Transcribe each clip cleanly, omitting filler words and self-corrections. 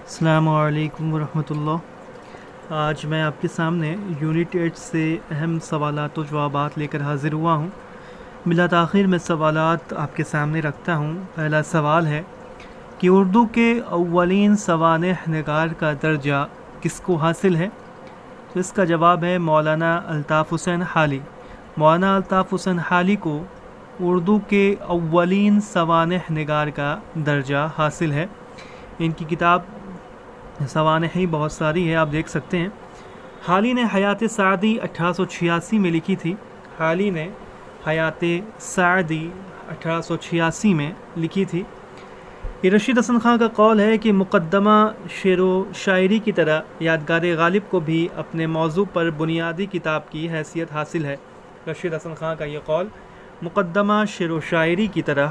السلام علیکم ورحمۃ اللہ۔ آج میں آپ کے سامنے یونٹ 8 سے اہم سوالات و جوابات لے کر حاضر ہوا ہوں۔ بلا تاخیر میں سوالات آپ کے سامنے رکھتا ہوں۔ پہلا سوال ہے کہ اردو کے اولین سوانح نگار کا درجہ کس کو حاصل ہے؟ تو اس کا جواب ہے مولانا الطاف حسین حالی۔ مولانا الطاف حسین حالی کو اردو کے اولین سوانح نگار کا درجہ حاصل ہے۔ ان کی کتاب سوانح ہی بہت ساری ہے، آپ دیکھ سکتے ہیں۔ حالی نے حیات سعدی 1886 میں لکھی تھی۔ حالی نے حیات سعدی 1886 میں لکھی تھی۔ یہ رشید حسن خان کا قول ہے کہ مقدمہ شعر و شاعری کی طرح یادگار غالب کو بھی اپنے موضوع پر بنیادی کتاب کی حیثیت حاصل ہے۔ رشید حسن خان کا یہ قول مقدمہ شعر و شاعری کی طرح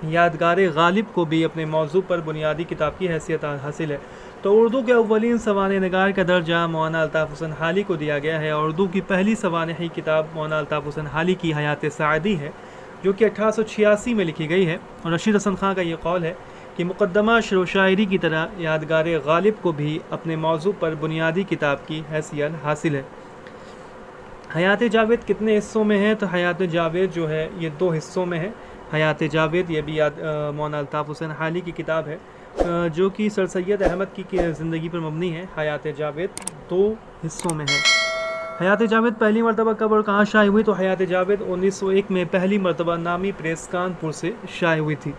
یادگار غالب کو بھی اپنے موضوع پر بنیادی کتاب کی حیثیت حاصل ہے۔ تو اردو کے اولین سوانح نگار کا درجہ مولانا الطاف حسین حالی کو دیا گیا ہے، اور اردو کی پہلی سوانحی کتاب مولانا الطاف حسین حالی کی حیات سعدی ہے، جو کہ 1886 میں لکھی گئی ہے۔ اور رشید حسن خان کا یہ قول ہے کہ مقدمہ شعر و شاعری کی طرح یادگار غالب کو بھی اپنے موضوع پر بنیادی کتاب کی حیثیت حاصل ہے۔ حیات جاوید کتنے حصوں میں ہے؟ تو حیات جاوید جو ہے یہ 2 حصوں میں ہے۔ حیات جاوید یہ بھی مولانا الطاف حسین حالی کی کتاب ہے، جو کہ سر سید احمد کی زندگی پر مبنی ہے۔ حیات جاوید 2 حصوں میں ہے۔ حیات جاوید پہلی مرتبہ کب اور کہاں شائع ہوئی؟ تو حیات جاوید 1901 میں پہلی مرتبہ نامی پریس کانپور سے شائع ہوئی تھی۔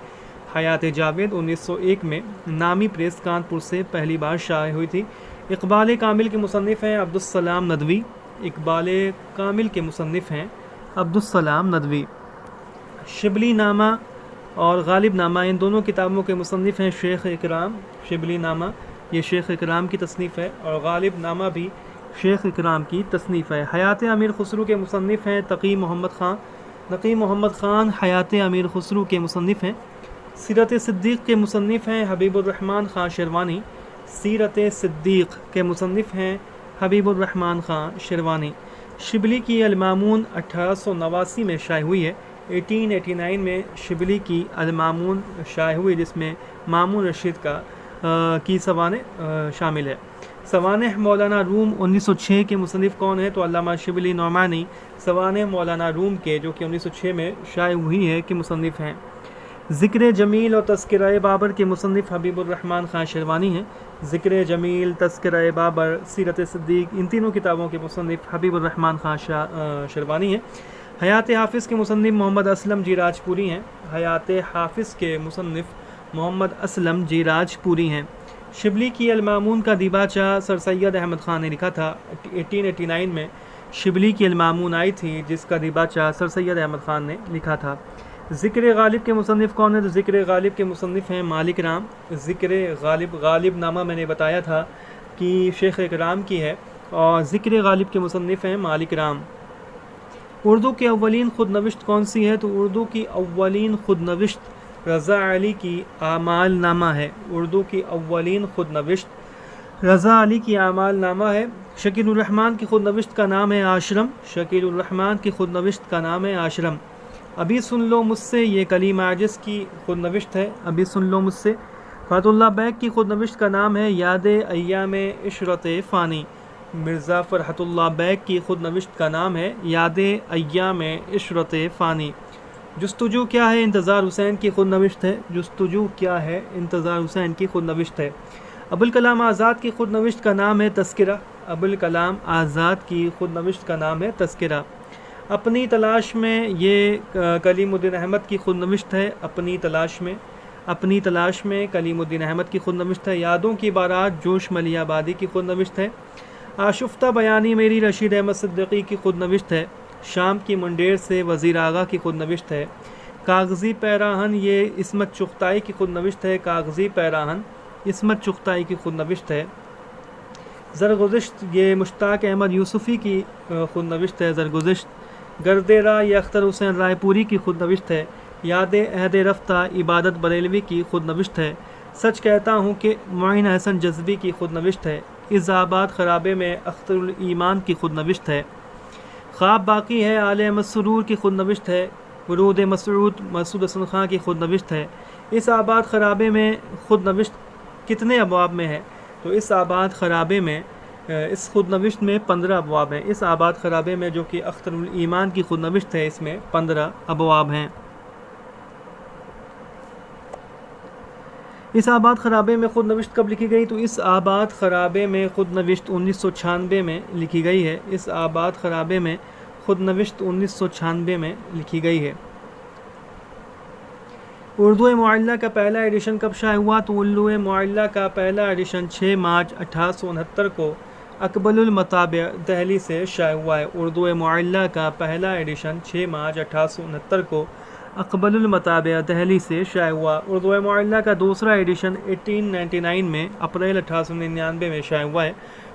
حیات جاوید 1901 میں نامی پریس کانپور سے پہلی بار شائع ہوئی تھی۔ اقبال کامل کے مصنف ہیں عبدالسلام ندوی۔ اقبال کامل کے مصنف ہیں عبدالسلام ندوی۔ شبلی نامہ اور غالب نامہ ان دونوں کتابوں کے مصنف ہیں شیخ اکرام۔ شبلی نامہ یہ شیخ اکرام کی تصنیف ہے، اور غالب نامہ بھی شیخ اکرام کی تصنیف ہے۔ حیات امیر خسرو کے مصنف ہیں تقی محمد خان۔ تقی محمد خان حیات امیر خسرو کے مصنف ہیں۔ سیرت صدیق کے مصنف ہیں حبیب الرحمن خان شیروانی۔ سیرت صدیق کے مصنف ہیں حبیب الرحمن خان شیروانی۔ شبلی کی المامون 1889 میں شائع ہوئی ہے۔ 1889 میں شبلی کی المامون شائع ہوئی، جس میں مامون رشید کی سوانح شامل ہے۔ سوانح مولانا روم 1906 کے مصنف کون ہیں؟ تو علامہ شبلی نعمانی سوانح مولانا روم کے، جو کہ 1906 میں شائع ہوئی ہے، کے مصنف ہیں۔ ذکر جمیل اور تذکرہ بابر کے مصنف حبیب الرحمن خان شیروانی ہیں۔ ذکر جمیل، تذکرہ بابر، سیرت صدیق ان تینوں کتابوں کے مصنف حبیب الرحمن خان شیروانی ہیں۔ حیات حافظ کے مصنف محمد اسلم جی راجپوری ہیں۔ حیات حافظ کے مصنف محمد اسلم جی راجپوری ہیں۔ شبلی کی المامون کا دیباچہ سر سید احمد خان نے لکھا تھا۔ 1889 میں شبلی کی المامون آئی تھی، جس کا دیباچہ سر سید احمد خان نے لکھا تھا۔ ذکر غالب کے مصنف کون ہیں؟ تو ذکر غالب کے مصنف ہیں مالک رام۔ ذکر غالب نامہ میں نے بتایا تھا کہ شیخ اکرام کی ہے، اور ذکر غالب کے مصنف ہیں مالک رام۔ اردو کی اولین خود نوشت کون سی ہے؟ تو اردو کی اولین خود نوشت رضا علی کی اعمال نامہ ہے۔ اردو کی اولین خود نوشت رضا علی کی اعمال نامہ ہے۔ شکیل الرحمن کی خود نوشت کا نام ہے آشرم۔ شکیل الرحمن کی خود نوشت کا نام ہے آشرم۔ ابھی سن لو مجھ سے یہ کلیم عاجز کی خود نوشت ہے۔ ابھی سن لو مجھ سے۔ فرحت اللہ بیگ کی خود نوشت کا نام ہے یاد ایام عشرت فانی۔ مرزا فرحت اللہ بیگ کی خود نوشت کا نام ہے یاد ایام عشرت فانی۔ جستجو کیا ہے؟ انتظار حسین کی خود نوشت ہے۔ جستجو کیا ہے؟ انتظار حسین کی خود نوشت ہے۔ ابوالکلام آزاد کی خود نوشت کا نام ہے تذکرہ۔ ابوالکلام آزاد کی خود نوشت کا نام ہے تذکرہ۔ اپنی تلاش میں یہ کلیم الدین احمد کی خود نوشت ہے۔ اپنی تلاش میں، اپنی تلاش میں کلیم الدین احمد کی خود نوشت ہے۔ یادوں کی بارات جوش ملی آبادی کی خود نوشت ہے۔ آشفتہ بیانی میری رشید احمد صدیقی کی خود نوشت ہے۔ شام کی منڈیر سے وزیر آغا کی خود نوشت ہے۔ کاغذی پیراہن یہ عصمت چغتائی کی خود نوشت ہے۔ کاغذی پیراہن عصمت چغتائی کی خود نوشت ہے۔ زرگزشت یہ مشتاق احمد یوسفی کی خود نوشت ہے۔ زرگزشت گرد راہ یہ اختر حسین رائے پوری کی خود نوشت ہے۔ یاد عہد رفتہ عبادت بریلوی کی خود نوشت ہے۔ سچ کہتا ہوں کہ معین حسن جذبی کی خود نوشت ہے۔ اس آباد خرابے میں اختر الایمان کی خود نوشت ہے۔ خواب باقی ہے آل احمد سرور کی خود نوشت ہے۔ ورود مسعود حسن خان کی خود نوشت ہے۔ اس آباد خرابے میں خود نوشت کتنے ابواب میں ہے؟ تو اس آباد خرابے میں اس خود نوشت میں 15 ابواب ہیں۔ اس آباد خرابے میں جو کہ اختر الایمان کی خود نوشت ہے، اس میں 15 ابواب ہیں۔ اس آباد خرابے میں خود نوشت کب لکھی گئی؟ تو اس آباد خرابے میں خود نوشت 1996 میں لکھی گئی ہے۔ اس آباد خرابے میں خود نوشت 1996 میں لکھی گئی ہے۔ اردو معلّہ کا پہلا ایڈیشن کب شائع ہوا؟ تو اردو معلّہ کا پہلا ایڈیشن 6 مارچ 1869 کو اقبال المطابع دہلی سے شائع ہوا ہے۔ اردو معلّہ کا پہلا ایڈیشن 6 مارچ 1869 کو اقبال المطابع دہلی سے شائع ہوا۔ اردو معلّہ کا دوسرا ایڈیشن 1899 میں اپریل 1899 میں شائع ہوا ہے۔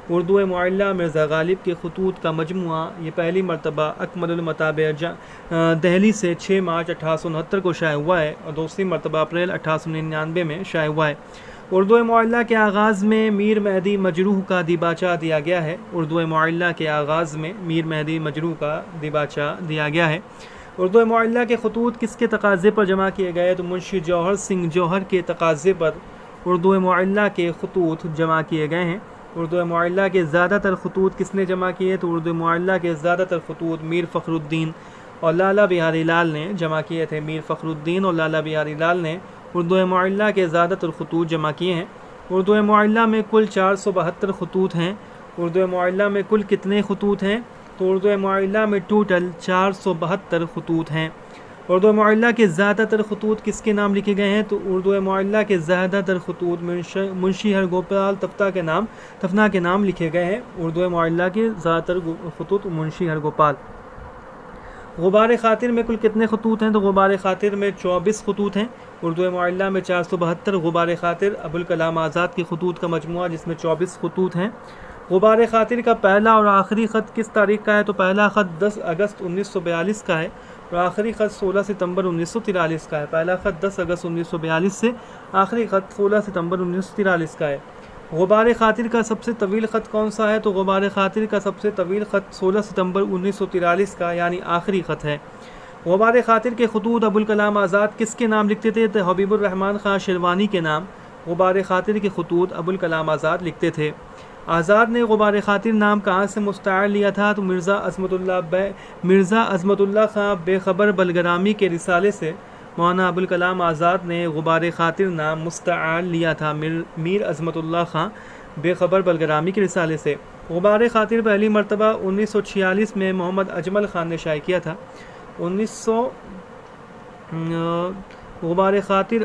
اردو معلّہ مرزا غالب کے خطوط کا مجموعہ یہ پہلی مرتبہ اقبال المطابع دہلی سے 6 مارچ 1869 کو شائع ہوا ہے اور دوسری مرتبہ اپریل 1899 میں شائع ہوا ہے۔ اردو معلّہ کے آغاز میں میر مہدی مجروح کا دیباچہ دیا گیا ہے۔ اردو معلّہ کے آغاز میں میر مہدی مجروح کا دیباچہ دیا گیا ہے۔ اردو معلّہ کے خطوط کس کے تقاضے پر جمع کیے گئے؟ تو منشی جوہر سنگھ جوہر کے تقاضے پر اردو معلّہ کے خطوط جمع کیے گئے ہیں۔ اردو معلّہ کے زیادہ تر خطوط کس نے جمع کیے؟ تو اردو معلّہ کے زیادہ تر خطوط میر فخر الدین اور لالا بہاری لال نے جمع کیے تھے۔ میر فخر الدین اور لالا بہاری لال نے اردو معلّہ کے زیادہ تر خطوط جمع کیے ہیں۔ اردو معلّہ میں کل 472 خطوط ہیں۔ اردو معلّہ میں کل کتنے خطوط ہیں؟ تو اردو معلّہ میں ٹوٹل 472 خطوط ہیں۔ اردو معلّہ کے زیادہ تر خطوط کس کے نام لکھے گئے ہیں؟ تو اردو معلّہ کے زیادہ تر خطوط منشی ہرگوپال تفتہ کے نام لکھے گئے ہیں۔ اردو معلّہ کے زیادہ تر خطوط منشی ہرگوپال۔ غبار خاطر میں کل کتنے خطوط ہیں؟ تو غبار خاطر میں 24 خطوط ہیں۔ اردو معلّہ میں 472، غبار خاطر ابوالکلام آزاد کے خطوط کا مجموعہ جس میں 24 خطوط ہیں۔ غبار خاطر کا پہلا اور آخری خط کس تاریخ کا ہے؟ تو پہلا خط 10 اگست 1942 کا ہے اور آخری خط 16 ستمبر 1943 کا ہے۔ پہلا خط 10 اگست 1942 سے آخری خط 16 ستمبر 1943 کا ہے۔ غبار خاطر کا سب سے طویل خط کون سا ہے؟ تو غبار خاطر کا سب سے طویل خط 16 ستمبر 1943 کا یعنی آخری خط ہے۔ غبار خاطر کے خطوط ابوالکلام آزاد کس کے نام لکھتے تھے؟ تو حبیب الرحمن خان شیروانی کے نام غبار خاطر کے خطوط ابوالکلام آزاد لکھتے تھے۔ آزاد نے غبار خاطر نام کہاں سے مستعار لیا تھا؟ تو مرزا عظمت اللہ خان بے خبر بلگرامی کے رسالے سے مولانا ابوالکلام آزاد نے غبار خاطر نام مستعار لیا تھا میر عظمت اللہ خان بے خبر بلگرامی کے رسالے سے۔ غبار خاطر پہلی مرتبہ 1946 میں محمد اجمل خان نے شائع کیا تھا۔ غبار خاطر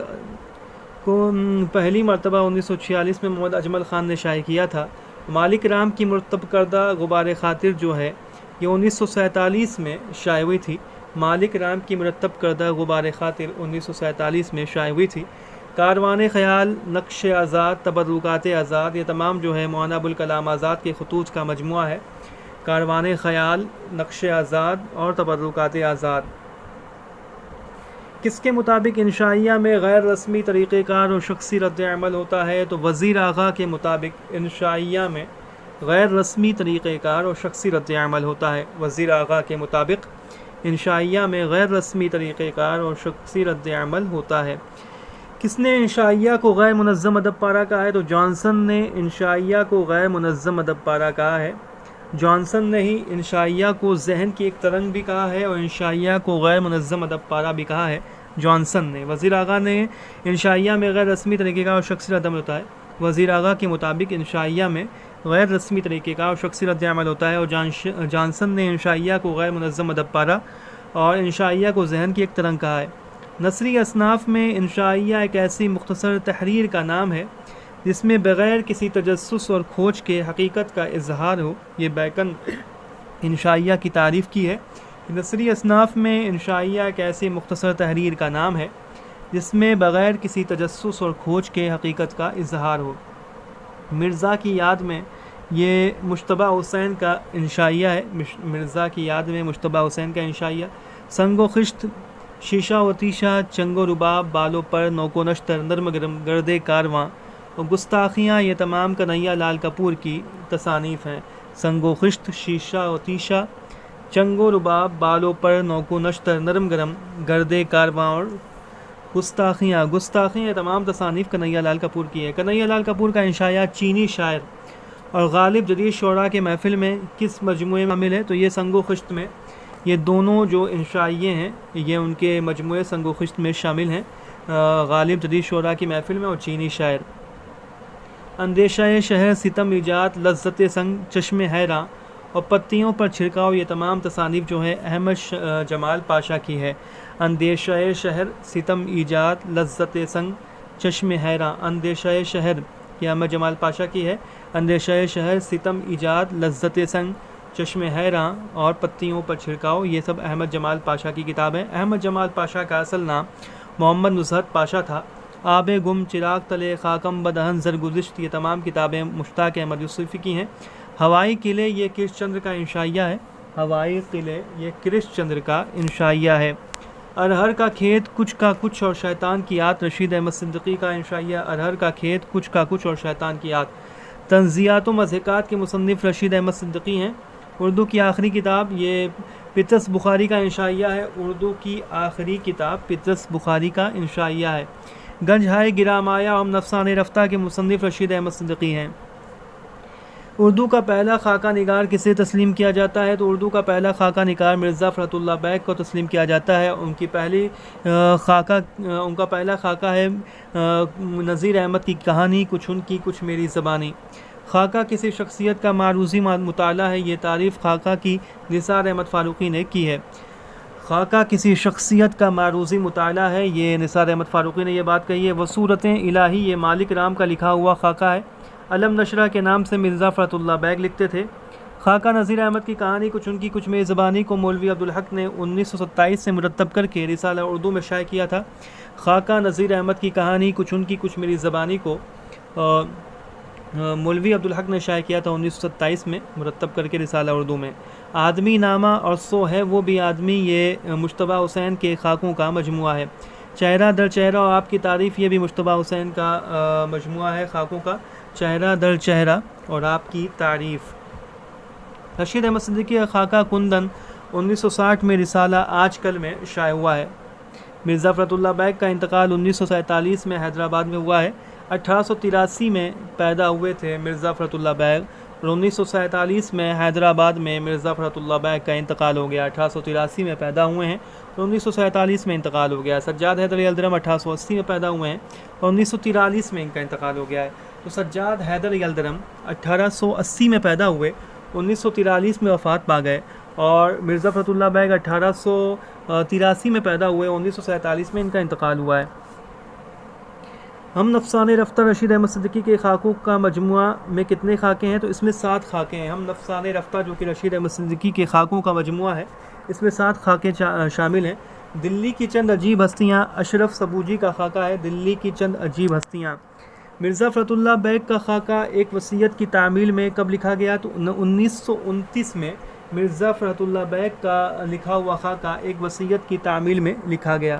کو پہلی مرتبہ 1946 میں محمد اجمل خان نے شائع کیا تھا۔ مالک رام کی مرتب کردہ غبار خاطر جو ہے یہ 1947 میں شائع ہوئی تھی۔ مالک رام کی مرتب کردہ غبار خاطر 1947 میں شائع ہوئی تھی۔ کاروان خیال، نقش آزاد، تبرکات آزاد یہ تمام جو ہے مولانا ابوالکلام آزاد کے خطوط کا مجموعہ ہے۔ کاروان خیال، نقش آزاد اور تبرکات آزاد۔ کس کے مطابق انشائیہ میں غیر رسمی طریقہ کار اور شخصی رد عمل ہوتا ہے؟ تو وزیر آغا کے مطابق انشائیہ میں غیر رسمی طریقہ کار اور شخصی رد عمل ہوتا ہے۔ وزیر آغا کے مطابق انشائیہ میں غیر رسمی طریقہ کار اور شخصی رد عمل ہوتا ہے۔ کس نے انشائیہ کو غیر منظم ادب پارہ کہا ہے؟ تو جانسن نے انشائیہ کو غیر منظم ادب پارہ کہا ہے۔ جانسن نے ہی انشائیہ کو ذہن کی ایک ترنگ بھی کہا ہے اور انشائیہ کو غیر منظم ادب پارہ بھی کہا ہے جانسن نے۔ وزیر آغا نے انشائیہ میں غیر رسمی طریقہ کار اور شخصی رد عمل ہوتا ہے۔ وزیر آغا کے مطابق انشائیہ میں غیر رسمی طریقہ کار اور شخصی رد عمل ہوتا ہے اور جانسن نے انشائیہ کو غیر منظم ادب پارہ اور انشائیہ کو ذہن کی ایک ترنگ کہا ہے۔ نثری اصناف میں انشائیہ ایک ایسی مختصر تحریر کا نام ہے جس میں بغیر کسی تجسس اور کھوج کے حقیقت کا اظہار ہو۔ یہ بیکن انشائیہ کی تعریف کی ہے۔ نثری اصناف میں انشائیہ ایک ایسی مختصر تحریر کا نام ہے جس میں بغیر کسی تجسس اور کھوج کے حقیقت کا اظہار ہو۔ مرزا کی یاد میں یہ مشتبہ حسین کا انشائیہ ہے۔ مرزا کی یاد میں مشتبہ حسین کا انشائیہ۔ سنگ و خشت، شیشہ و تیشہ، چنگ و رباب، بالوں پر، نوک و نشتر، نرم گرد کارواں اور گستاخیاں یہ تمام کنہیا لال کپور کی تصانیف ہیں۔ سنگ و خشت، شیشہ و تیشہ، چنگ و رباب، بالوں پر، نوک و نشتر، نرم گرد کارواں گستاخیاں تمام تصانیف کنہیا لال کپور کی ہے۔ کنہیا لال کپور کا انشائیات چینی شاعر اور غالب جدید شعراء کے محفل میں کس مجموعے میں شامل ہے؟ تو یہ سنگ و خشت میں، یہ دونوں جو انشائیے ہیں یہ ان کے مجموعے سنگ و خشت میں شامل ہیں، غالب جدید شعراء کی محفل میں اور چینی شاعر۔ اندیشہ شہر، ستم ایجاد، لذت سنگ، چشم حیراں اور پتیوں پر چھڑکاؤ، یہ تمام تصانیف جو ہے احمد جمال پاشا کی ہے۔ اندیشہ شہر، ستم ایجاد، لذت سنگ، چشم حیراں۔ اندیشہ شہر یہ احمد جمال پاشا کی ہے۔ اندیشہ شہر، ستم ایجاد، لذت سنگ، چشم حیراں اور پتیوں پر چھڑکاؤ، یہ سب احمد جمال پاشا کی کتاب ہے۔ احمد جمال پاشا کا اصل نام محمد نصرت پاشا تھا۔ آب گم، چراغ تلے، خاکم بدہن، زرگزشت، یہ تمام کتابیں مشتاق احمد یوسفی کی ہیں۔ ہوائی قلعے یہ کرش چندر کا انشائیہ ہے۔ ہوائی قلعے یہ کرش چندر کا انشائیہ ہے۔ ارہر کا کھیت، کچھ کا کچھ اور شیطان کی یاد، رشید احمد صدیقی کا انشائیہ۔ ارہر کا کھیت، کچھ کا کچھ اور شیطان کی یاد۔ تنزیہات و مضحکات کے مصنف رشید احمد صدیقی ہیں۔ اردو کی آخری کتاب یہ پطرس بخاری کا انشائیہ ہے۔ اردو کی آخری کتاب پطرس بخاری کا انشائیہ ہے۔ گنج ہائے گرامایا اور نفسان رفتہ کے مصنف رشید احمد صدیقی ہیں۔ اردو کا پہلا خاکہ نگار کسے تسلیم کیا جاتا ہے؟ تو اردو کا پہلا خاکہ نگار مرزا فرحت اللہ بیگ کو تسلیم کیا جاتا ہے۔ ان کا پہلا خاکہ ہے نذیر احمد کی کہانی، کچھ ان کی کچھ میری زبانی۔ خاکہ کسی شخصیت کا معروضی مطالعہ ہے، یہ تعریف خاکہ کی نثار احمد فاروقی نے کی ہے۔ خاکہ کسی شخصیت کا معروضی مطالعہ ہے، یہ نثار احمد فاروقی نے یہ بات کہی ہے۔ وصورتیں الہی یہ مالک رام کا لکھا ہوا خاکہ ہے۔ علم نشرہ کے نام سے مرزا فرحت اللہ بیگ لکھتے تھے۔ خاکہ نذیر احمد کی کہانی، کچھ ان کی کچھ میری زبانی کو مولوی عبدالحق نے 1927 سے مرتب کر کے رسالہ اردو میں شائع کیا تھا۔ خاکہ نذیر احمد کی کہانی، کچھ ان کی کچھ میری زبانی کو مولوی عبدالحق نے شائع کیا تھا 1927 میں مرتب کر کے رسالہ اردو میں۔ آدمی نامہ اور سو ہے وہ بھی آدمی، یہ مجتبیٰ حسین کے خاکوں کا مجموعہ ہے۔ چہرہ در چہرہ اور آپ کی تعریف، یہ بھی مجتبیٰ حسین کا مجموعہ ہے خاکوں کا۔ چہرہ در چہرہ اور آپ کی تعریف۔ رشید احمد صدیقی کا خاکہ کندن 1960 میں رسالہ آج کل میں شائع ہوا ہے۔ مرزا فرحت اللہ بیگ کا انتقال 1947 میں حیدرآباد میں ہوا ہے۔ 1883 میں پیدا ہوئے تھے مرزا فرحت اللہ بیگ اور 1947 میں حیدرآباد میں مرزا فرحت اللہ بیگ کا انتقال ہو گیا۔ 1883 میں پیدا ہوئے ہیں اور 1947 میں انتقال ہو گیا۔ سجاد حیدر یلدرم 1880 میں پیدا ہوئے ہیں اور 1943 میں ان کا انتقال ہو گیا ہے۔ تو سجاد حیدر یلدرم 1880 میں پیدا ہوئے، 1943 میں وفات پا گئے، اور مرزا فرحت اللہ بیگ 1883 میں پیدا ہوئے، 1947 میں ان کا انتقال ہوا ہے۔ ہم نفسان رفتہ رشید احمد صدیقی کے خاکوں کا مجموعہ میں کتنے خاکے ہیں؟ تو اس میں 7 خاکے ہیں۔ ہم نفسان رفتہ جو کہ رشید احمد صدیقی کے خاکوں کا مجموعہ ہے، اس میں 7 خاکے شامل ہیں۔ دلی کی چند عجیب ہستیاں اشرف سبوجی کا خاکہ ہے۔ دلی کی چند عجیب ہستیاں۔ مرزا فرحت اللہ بیگ کا خاکہ ایک وصیت کی تعمیل میں کب لکھا گیا؟ تو 1929 میں مرزا فرحت اللہ بیگ کا لکھا ہوا خاکہ ایک وصیت کی تعمیل میں لکھا گیا۔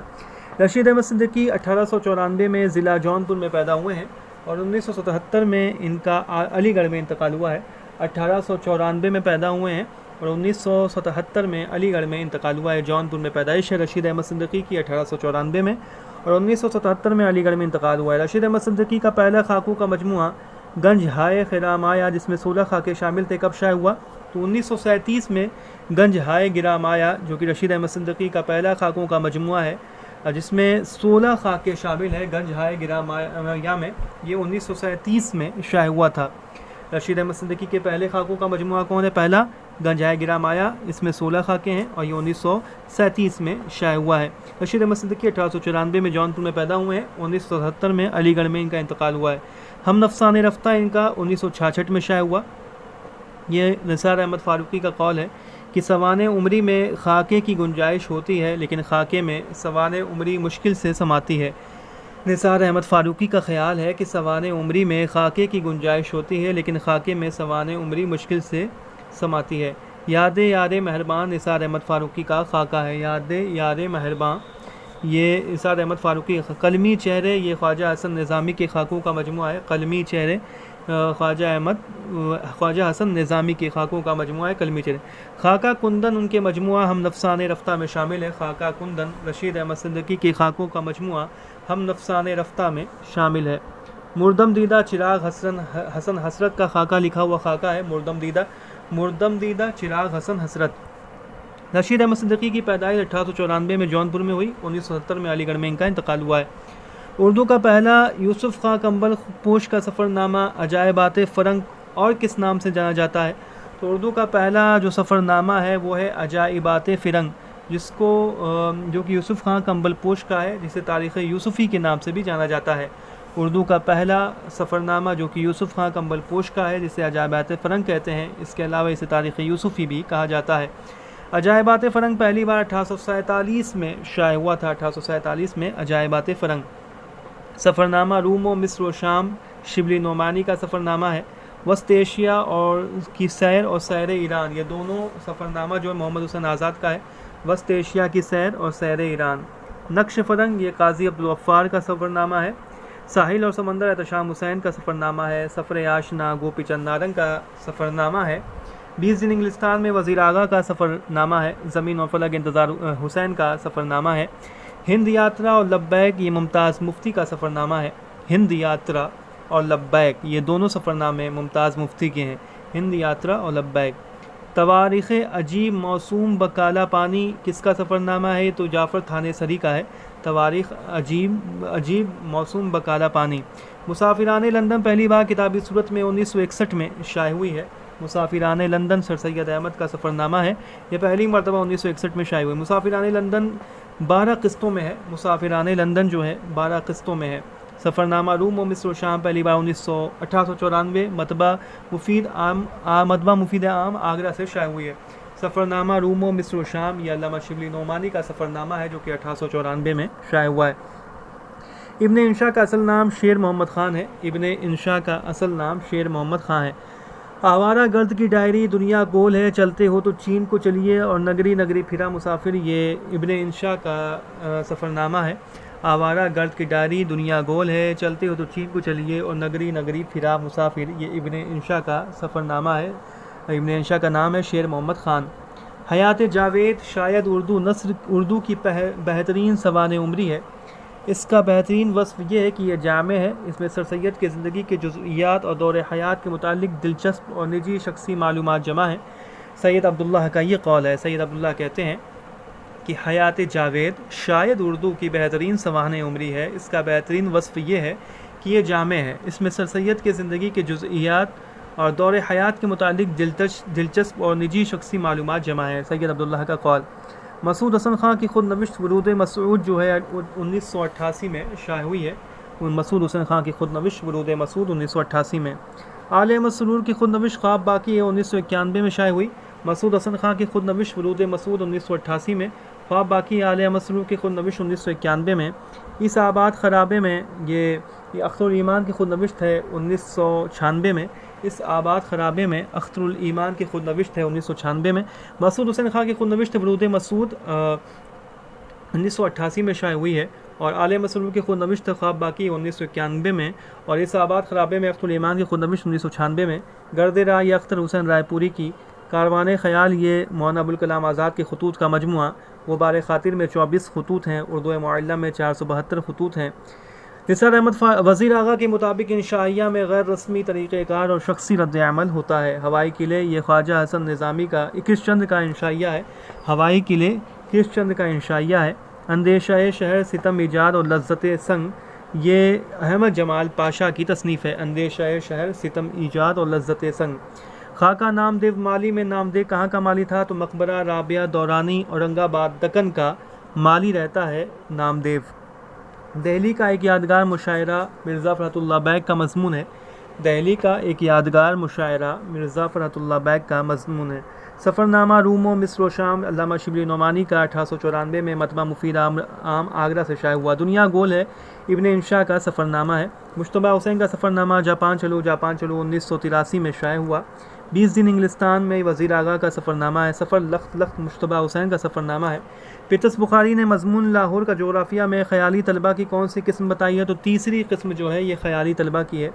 رشید احمد صدیقی 1894 میں ضلع جونپور میں پیدا ہوئے ہیں اور 1977 میں ان کا علی گڑھ میں انتقال ہوا ہے۔ 1894 میں پیدا ہوئے ہیں اور 1977 میں علی گڑھ میں انتقال ہوا ہے۔ جونپور میں پیدائش ہے رشید احمد صدیقی کی 1894 میں اور 1977 میں علی گڑھ میں انتقال ہوا ہے۔ رشید احمد صدیقی کا پہلا خاکوں کا مجموعہ گنج ہائے خرامایا، جس میں 16 خاکے شامل تھے، کب شائع ہوا؟ تو 1937 میں گنج ہائے گرامایا جو کہ رشید احمد صدیقی کا پہلا خاکوں کا مجموعہ ہے، جس میں 16 خاکے شامل ہیں گنج ہائے گرامایا میں، یہ 1937 میں شائع ہوا تھا۔ رشید احمد صدیقی کے پہلے خاکوں کا مجموعہ کون ہے؟ پہلا گنج ہائے گرامایا، اس میں 16 خاکے ہیں اور یہ 1937 میں شائع ہوا ہے۔ رشید احمد صدیقی 1894 میں جونپور میں پیدا ہوئے ہیں، 1977 میں علی گڑھ میں ان کا انتقال ہوا ہے۔ ہم نفسان رفتہ ان کا 1966 میں شائع ہوا۔ یہ نثار احمد فاروقی کا قول ہے کہ سوانح عمری میں خاکے کی گنجائش ہوتی ہے، لیکن خاکے میں سوانح عمری مشکل سے سماتی ہے۔ نثار احمد فاروقی کا خیال ہے کہ سوانح عمری میں خاکے کی گنجائش ہوتی ہے، لیکن خاکے میں سوانح عمری مشکل سے سماتی ہے۔ یاد یار مہربان نثار احمد فاروقی کا خاکہ ہے۔ یاد یار مہربان یہ نثار احمد فاروقی۔ قلمی چہرے یہ خواجہ حسن نظامی کے خاکوں کا مجموعہ ہے۔ قلمی چہرے خواجہ حسن نظامی کی خاکوں کا مجموعہ ہے کلمی چرے۔ خاکہ کندن ان کے مجموعہ ہم نفسان رفتہ میں شامل ہے۔ خاکہ کندن رشید احمد صدیقی کی خاکوں کا مجموعہ ہم نفسان رفتہ میں شامل ہے۔ مردم دیدہ چراغ حسن حسرت کا خاکہ لکھا ہوا خاکہ ہے مردم دیدہ چراغ حسن حسرت۔ رشید احمد صدیقی کی پیدائش 1894 میں جونپور میں ہوئی، 1970 میں علی گڑھ میں ان کا انتقال ہوا ہے۔ اردو کا پہلا یوسف خاں کمبل پوش کا سفر نامہ عجائبات فرنگ اور کس نام سے جانا جاتا ہے؟ تو اردو کا پہلا جو سفر نامہ ہے وہ ہے عجائبات فرنگ، جو کہ یوسف خاں کمبل پوش کا ہے، جسے تاریخ یوسفی کے نام سے بھی جانا جاتا ہے۔ اردو کا پہلا سفر نامہ جو کہ یوسف خاں کمبل پوش کا ہے، جسے عجائبات فرنگ کہتے ہیں، اس کے علاوہ اسے تاریخ یوسفی بھی کہا جاتا ہے۔ عجائبات فرنگ پہلی بار 1847 میں شائع ہوا تھا۔ 1847 میں عجائبات فرنگ۔ سفر نامہ روم و مصر و شام شبلی نعمانی کا سفر نامہ ہے۔ وسط ایشیا کی سیر اور سیر ایران، یہ دونوں سفر نامہ جو ہے محمد حسین آزاد کا ہے۔ وسط ایشیا کی سیر اور سیر ایران۔ نقش فرنگ یہ قاضی عبدالغفار کا سفر نامہ ہے۔ ساحل اور سمندر احتشام حسین کا سفر نامہ ہے۔ سفر آشنا گوپی چند نارنگ کا سفر نامہ ہے۔ 20 دن انگلستان میں وزیر اعلیٰ کا سفر نامہ ہے۔ زمین اور فلک انتظار حسین کا سفر نامہ ہے۔ ہند یاترا اور لبیک یہ ممتاز مفتی کا سفر نامہ ہے۔ ہند یاترا اور لبیک یہ دونوں سفر نامے ممتاز مفتی کے ہیں، ہند یاترا اور لبیک۔ تواریخ عجیب موسوم بکالا پانی کس کا سفر نامہ ہے؟ تو جعفر تھانے سری کا ہے۔ تواریخ عجیب موسوم بکالا پانی۔ مسافران لندن پہلی بار کتابی صورت میں 1961 میں شائع ہوئی ہے۔ مسافران لندن سر سید احمد کا سفر نامہ ہے، یہ پہلی مرتبہ 1961 میں شائع ہوئی۔ مسافران لندن 12 قسطوں میں ہے۔ مسافران لندن جو ہے 12 قسطوں میں ہے۔ سفر نامہ روم و مصر و شام پہلی بار 1894 مطبع مفید عام آگرہ سے شائع ہوئی ہے۔ سفر نامہ روم و مصر و شام یہ علامہ شبلی نعمانی کا سفر نامہ ہے، جو کہ 1894 میں شائع ہوا ہے۔ ابن انشا کا اصل نام شیر محمد خان ہے۔ ابن انشا کا اصل نام شیر محمد خان ہے۔ آوارہ گرد کی ڈائری دنیا گول ہے، چلتے ہو تو چین کو چلیے اور نگری نگری پھرا مسافر، یہ ابن انشا کا سفر نامہ ہے۔ آوارہ گرد کی ڈائری دنیا گول ہے، چلتے ہو تو چین کو چلیے اور نگری نگری پھرا مسافر، یہ ابن انشا کا سفر نامہ ہے۔ ابن انشا کا نام ہے شیر محمد خان۔ حیات جاوید شاید اردو نثر اردو کی بہترین سوانح عمری ہے۔ اس کا بہترین وصف یہ ہے کہ یہ جامع ہے، اس میں سر سید کے زندگی کے جزئیات اور دور حیات کے متعلق دلچسپ اور نجی شخصی معلومات جمع ہیں۔ سید عبداللہ کا یہ قول ہے۔ سید عبداللہ کہتے ہیں کہ حیات جاوید شاید اردو کی بہترین سوانح عمری ہے، اس کا بہترین وصف یہ ہے کہ یہ جامع ہے، اس میں سر سید کے زندگی کے جزئیات اور دور حیات کے متعلق دلچسپ اور نجی شخصی معلومات جمع ہیں۔ سید عبداللہ کا قول۔ مسعود حسن خان کی خود نوشت ورود مسعود جو ہے 1988 میں شائع ہوئی ہے۔ مسعود حسن خان کی خود نوشت ورود مسعود 1988 میں۔ آل احمد سرور کی خود نوشت خواب باقی ہے 1991 میں شائع ہوئی۔ مسعود حسن خان کی خود نوشت ورود مسعود 1988 میں، خواب باقی آل احمد سرور کی خود نوشت 1991 میں۔ اس آباد خرابے میں یہ اختر الایمان کی خود نوشت ہے 1996 میں۔ اس آباد خرابے میں اختر الایمان کی خود نوشت ہے 1996 میں۔ مسعود حسین خان کی خود نوشت ورود مسعود 1988 میں شائع ہوئی ہے، اور آل احمد سرور کی خود نوشت خواب باقی 1991 میں، اور اس آباد خرابے میں اختر الایمان کی خود نوشت 1996 میں۔ گرد راہ یہ اختر حسین رائے پوری کی۔ کاروان خیال یہ مولانا ابوالکلام آزاد کے خطوط کا مجموعہ۔ غبار خاطر میں 24 خطوط ہیں، اردو معلم میں 472 خطوط ہیں۔ نثار احمد وزیر اعلیٰ کے مطابق انشائیہ میں غیر رسمی طریقہ کار اور شخصی رد عمل ہوتا ہے۔ ہوائی قلعے یہ خواجہ حسن نظامی کا کرشن چندر کا انشائیہ ہے۔ ہوائی قلعے کرشن چندر کا انشائیہ ہے۔ اندیشہ شہر ستم ایجاد اور لذت سنگ یہ احمد جمال پاشا کی تصنیف ہے۔ اندیشہ شہر ستم ایجاد اور لذت سنگ۔ خاکہ نامدیو مالی میں نامدیو کہاں کا مالی تھا؟ تو مقبرہ رابعہ دورانی اورنگ آباد دکن کا مالی رہتا ہے نامدیو۔ دہلی کا ایک یادگار مشاعرہ مرزا فرحت اللہ بیگ کا مضمون ہے۔ دہلی کا ایک یادگار مشاعرہ مرزا فرحت اللہ بیگ کا مضمون ہے۔ سفر نامہ روم و مصر و شام علامہ شبلی نعمانی کا 1894 میں مطبع مفید عام آگرہ سے شائع ہوا۔ دنیا گول ہے ابن انشا کا سفر نامہ ہے۔ مشتبہ حسین کا سفر نامہ جاپان چلو 1983 میں شائع ہوا۔ 20 دن انگلستان میں وزیر اعلیٰ کا سفر نامہ ہے۔ سفر لخت مشتبہ حسین کا سفر نامہ ہے۔ پیٹرس بخاری نے مضمون لاہور کا جغرافیہ میں خیالی طلبہ کی کون سی قسم بتائی ہے؟ تو تیسری قسم جو ہے یہ خیالی طلبہ کی ہے۔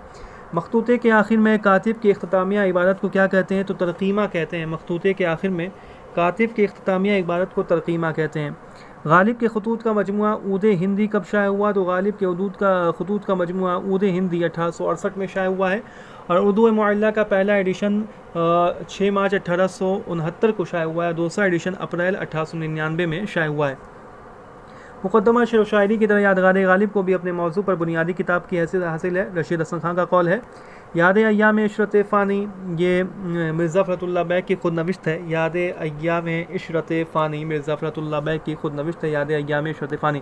مخطوطے کے آخر میں کاتب کی اختتامیہ عبارت کو کیا کہتے ہیں؟ تو ترقیمہ کہتے ہیں۔ مخطوطے کے آخر میں کاتب کی اختتامیہ عبارت کو ترقیمہ کہتے ہیں۔ غالب کے خطوط کا مجموعہ عود ہندی کب شائع ہوا؟ تو غالب کے خطوط کا مجموعہ عود ہندی 1868 میں شائع ہوا ہے، اور اردو معلّہ کا پہلا ایڈیشن 6 مارچ 1869 کو شائع ہوا ہے، دوسرا ایڈیشن اپریل 1899 میں شائع ہوا ہے۔ مقدمہ شعر و شاعری کی طرح یادگار غالب کو بھی اپنے موضوع پر بنیادی کتاب کی حیثیت حاصل ہے۔ رشید حسن خان کا قول ہے، یاد ایام عشرت فانی، یہ مرزا فرت اللہ بیگ کی خود نوشت ہے۔ یاد ایام عشرت فانی، مرزا فرت اللہ بیگ کی خود نوشت ہے، یاد ایام عشرت فانی۔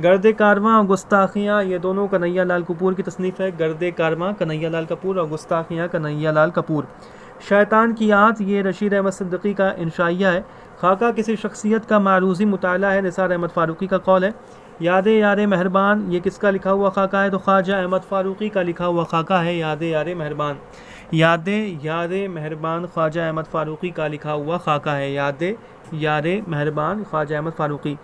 گرد کارواں اور گستاخیاں، یہ دونوں کنہیا لال کپور کی تصنیف ہے۔ گرد کارواں کنہیا لال کپور اور گستاخیاں کنہیا لال کپور۔ شیطان کی آت، یہ رشید احمد صدیقی کا انشائیہ ہے۔ خاکہ کسی شخصیت کا معروضی مطالعہ ہے، نثار احمد فاروقی کا قول ہے۔ یاد یار مہربان، یہ کس کا لکھا ہوا خاکہ ہے؟ تو خواجہ احمد فاروقی کا لکھا ہوا خاکہ ہے یاد یار مہربان۔ یاد یار مہربان خواجہ احمد فاروقی کا لکھا ہوا خاکہ ہے، یاد یار مہربان خواجہ احمد فاروقی۔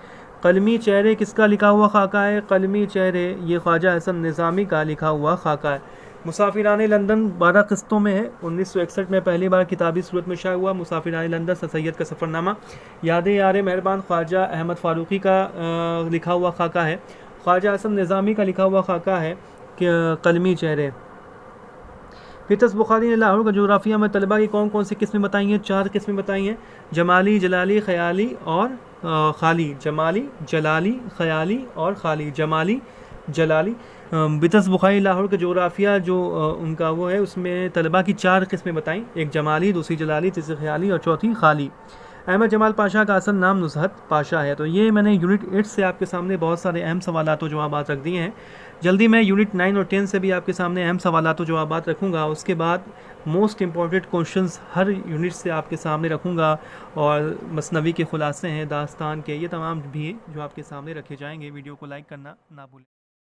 قلمی چہرے کس کا لکھا ہوا خاکہ ہے؟ قلمی چہرے، یہ خواجہ حسن نظامی کا لکھا ہوا خاکہ ہے۔ مسافران لندن 12 قسطوں میں ہے، 1961 میں پہلی بار کتابی صورت میں شائع ہوا۔ مسافران لندن سر سید کا سفر نامہ، یاد یار مہربان خواجہ احمد فاروقی کا لکھا ہوا خاکہ ہے۔ خواجہ حسن نظامی کا لکھا ہوا خاکہ ہے کہ قلمی چہرے۔ پیٹرس بخاری نے لاہور کا جغرافیہ میں طلبہ کی کون کون سی قسمیں بتائی ہیں؟ 4 قسمیں بتائی ہیں، جمالی، جلالی، خیالی اور خالی۔ جمالی، جلالی، خیالی اور خالی۔ جمالی، جلالی۔ پیٹرس بخاری لاہور کا جغرافیہ جو ان کا وہ ہے، اس میں طلبہ کی 4 قسمیں بتائیں، ایک جمالی، دوسری جلالی، تیسری خیالی اور چوتھی خالی۔ احمد جمال پاشا کا اصل نام نزہت پاشا ہے۔ تو یہ میں نے یونٹ 8 سے آپ کے سامنے بہت سارے اہم سوالات و جوابات رکھ دیے ہیں۔ جلدی میں یونٹ 9 اور 10 سے بھی آپ کے سامنے اہم سوالات و جوابات رکھوں گا، اس کے بعد موسٹ امپورٹنٹ کوشچنز ہر یونٹ سے آپ کے سامنے رکھوں گا، اور مثنوی کے خلاصے ہیں، داستان کے، یہ تمام بھی جو آپ کے سامنے رکھے جائیں گے۔ ویڈیو کو لائک کرنا نہ بھولیں۔